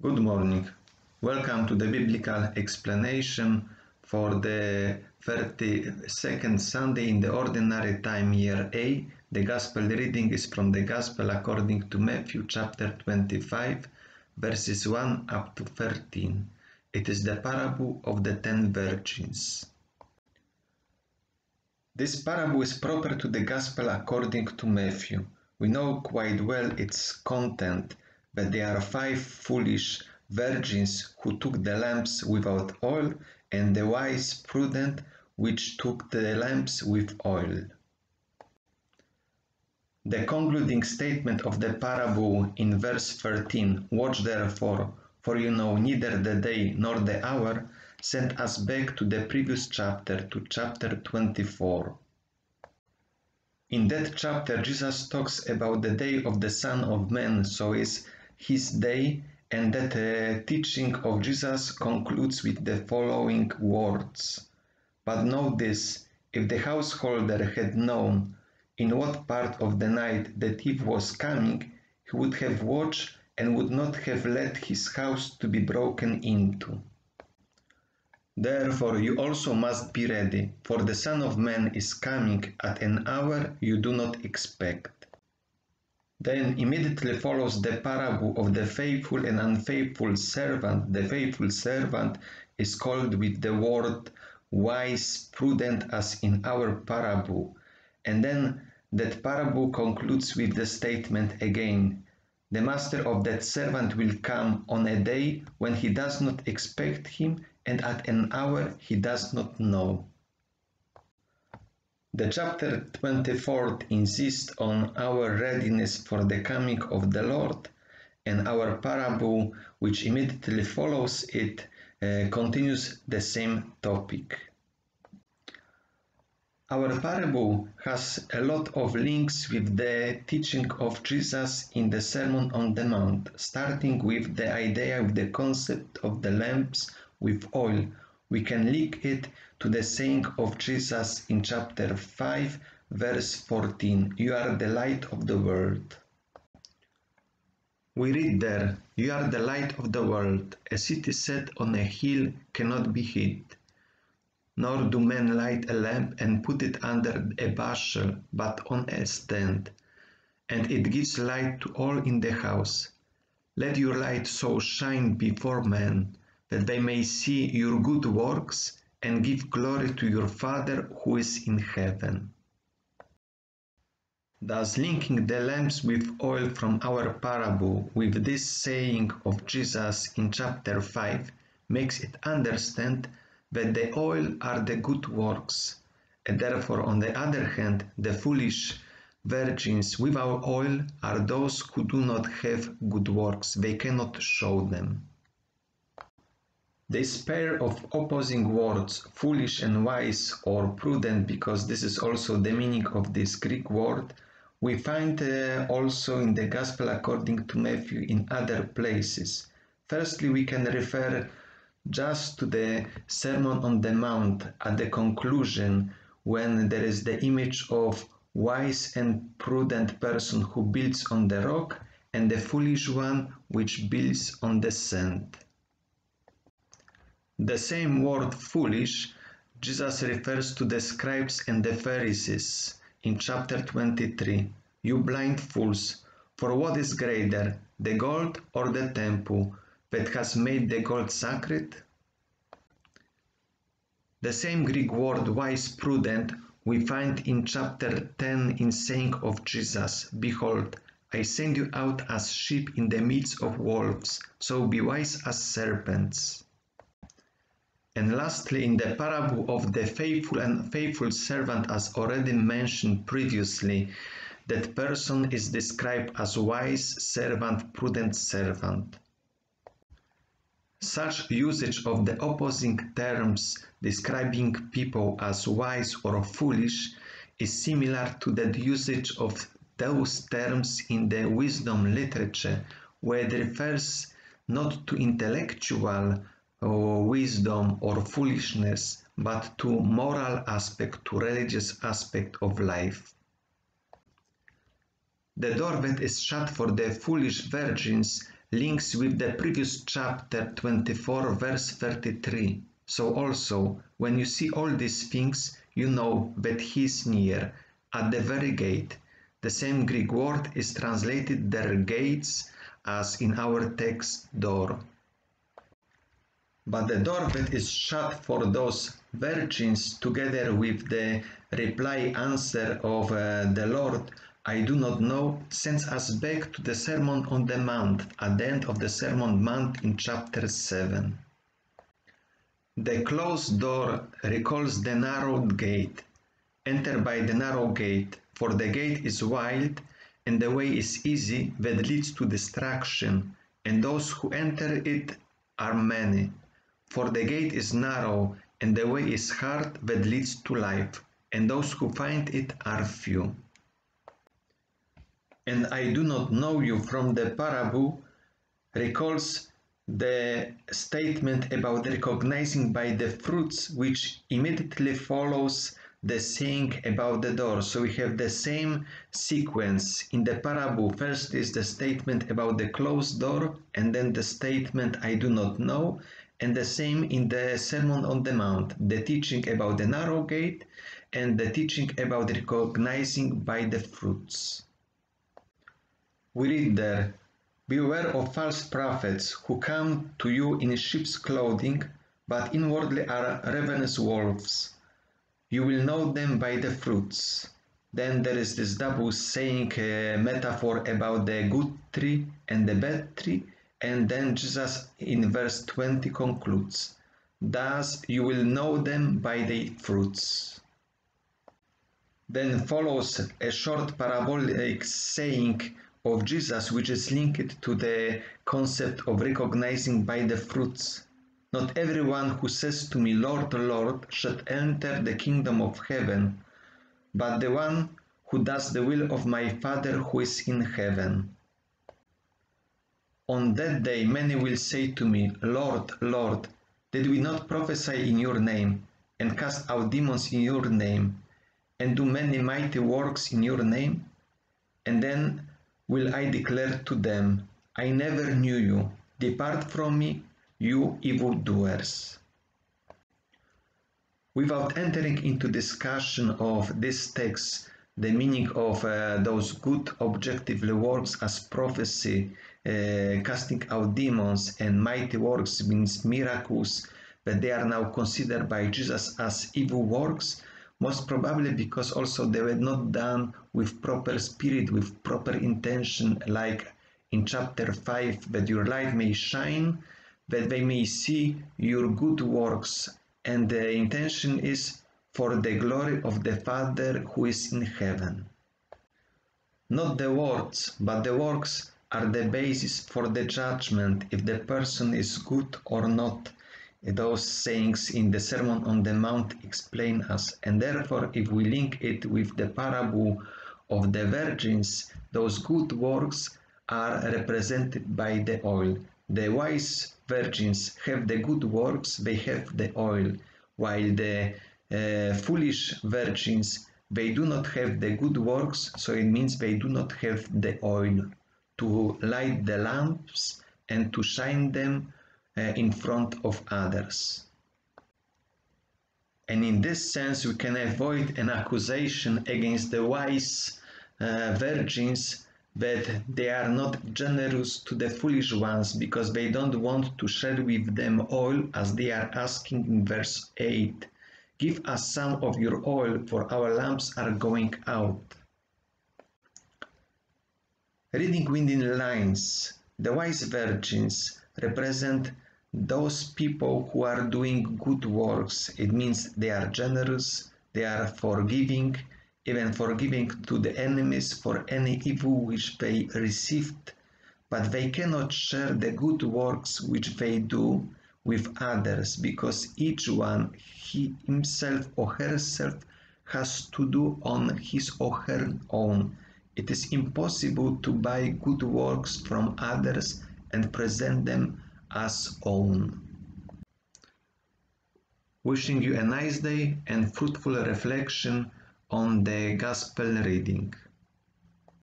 Good morning. Welcome to the biblical explanation for the 32nd Sunday in the Ordinary Time, Year A. The Gospel reading is from the Gospel according to Matthew chapter 25, verses 1 up to 13. It is the parable of the 10 virgins. This parable is proper to the Gospel according to Matthew. We know quite well its content, but there are 5 foolish virgins who took the lamps without oil, and the wise prudent which took the lamps with oil. The concluding statement of the parable in verse 13, "Watch therefore, for you know neither the day nor the hour," sent us back to the previous chapter, to chapter 24. In that chapter, Jesus talks about the day of the Son of Man, so is his day, and that teaching of Jesus concludes with the following words. "But know this, if the householder had known in what part of the night the thief was coming, he would have watched and would not have let his house to be broken into. Therefore you also must be ready, for the Son of Man is coming at an hour you do not expect." Then immediately follows the parable of the faithful and unfaithful servant. The faithful servant is called with the word wise, prudent, as in our parable. And then that parable concludes with the statement again, "The master of that servant will come on a day when he does not expect him, and at an hour he does not know." The chapter 24 insists on our readiness for the coming of the Lord, and our parable, which immediately follows it, continues the same topic. Our parable has a lot of links with the teaching of Jesus in the Sermon on the Mount, starting with the idea of the concept of the lamps with oil. We can link it to the saying of Jesus in chapter 5, verse 14, "You are the light of the world." We read there, "You are the light of the world. A city set on a hill cannot be hid. Nor do men light a lamp and put it under a bushel, but on a stand, and it gives light to all in the house. Let your light so shine before men, that they may see your good works and give glory to your Father who is in heaven." Thus, linking the lamps with oil from our parable with this saying of Jesus in chapter 5 makes it understand that the oil are the good works, and therefore, on the other hand, the foolish virgins without oil are those who do not have good works. They cannot show them. This pair of opposing words, foolish and wise, or prudent, because this is also the meaning of this Greek word, we find also in the Gospel according to Matthew in other places. Firstly, we can refer just to the Sermon on the Mount at the conclusion, when there is the image of wise and prudent person who builds on the rock and the foolish one which builds on the sand. The same word foolish Jesus refers to the scribes and the Pharisees in chapter 23. "You blind fools, for what is greater, the gold or the temple that has made the gold sacred?" The same Greek word wise, prudent, we find in chapter 10 in saying of Jesus, "Behold, I send you out as sheep in the midst of wolves, so be wise as serpents." And lastly, in the parable of the faithful and unfaithful servant, as already mentioned previously, that person is described as wise servant, prudent servant. Such usage of the opposing terms describing people as wise or foolish is similar to the usage of those terms in the wisdom literature, where it refers not to intellectual wisdom or foolishness, but to moral aspect, to religious aspect of life. The door that is shut for the foolish virgins links with the previous chapter 24 verse 33. So also, when you see all these things, you know that he is near, at the very gate. The same Greek word is translated there gates as in our text door. But the door that is shut for those virgins, together with the reply answer of the Lord, I do not know, sends us back to the Sermon on the Mount, at the end of the Sermon on the Mount in chapter 7. The closed door recalls the narrow gate. Enter by the narrow gate, for the gate is wide, and the way is easy that leads to destruction, and those who enter it are many. For the gate is narrow, and the way is hard that leads to life, and those who find it are few. And I do not know you from the parable recalls the statement about recognizing by the fruits, which immediately follows the saying about the door. So we have the same sequence in the parable. First is the statement about the closed door, and then the statement I do not know, and the same in the Sermon on the Mount, the teaching about the narrow gate and the teaching about recognizing by the fruits. We read there, beware of false prophets who come to you in sheep's clothing, but inwardly are ravenous wolves. You will know them by the fruits. Then there is this double saying metaphor about the good tree and the bad tree, and then Jesus in verse 20 concludes, thus you will know them by the fruits. Then follows a short parabolic saying of Jesus, which is linked to the concept of recognizing by the fruits. Not everyone who says to me, Lord, Lord, shall enter the kingdom of heaven, but the one who does the will of my Father who is in heaven. On that day many will say to me, Lord, Lord, did we not prophesy in your name, and cast out demons in your name, and do many mighty works in your name? And then will I declare to them, I never knew you. Depart from me, you evildoers. Without entering into discussion of this text, the meaning of those good objective works as prophecy, casting out demons, and mighty works means miracles, that they are now considered by Jesus as evil works, most probably because also they were not done with proper spirit, with proper intention, like in chapter 5, that your light may shine, that they may see your good works, and the intention is for the glory of the Father who is in heaven. Not the words, but the works are the basis for the judgment if the person is good or not. Those sayings in the Sermon on the Mount explain us, and therefore if we link it with the parable of the virgins, those good works are represented by the oil. The wise virgins have the good works, they have the oil, while the foolish virgins, they do not have the good works, so it means they do not have the oil to light the lamps and to shine them in front of others. And in this sense we can avoid an accusation against the wise virgins that they are not generous to the foolish ones because they don't want to share with them oil, as they are asking in verse 8, give us some of your oil, for our lamps are going out. Reading within lines, the wise virgins represent those people who are doing good works. It means they are generous, they are forgiving, even forgiving to the enemies for any evil which they received, but they cannot share the good works which they do with others, because each one, he himself or herself, has to do on his or her own. It is impossible to buy good works from others and present them as own. Wishing you a nice day and fruitful reflection on the Gospel reading.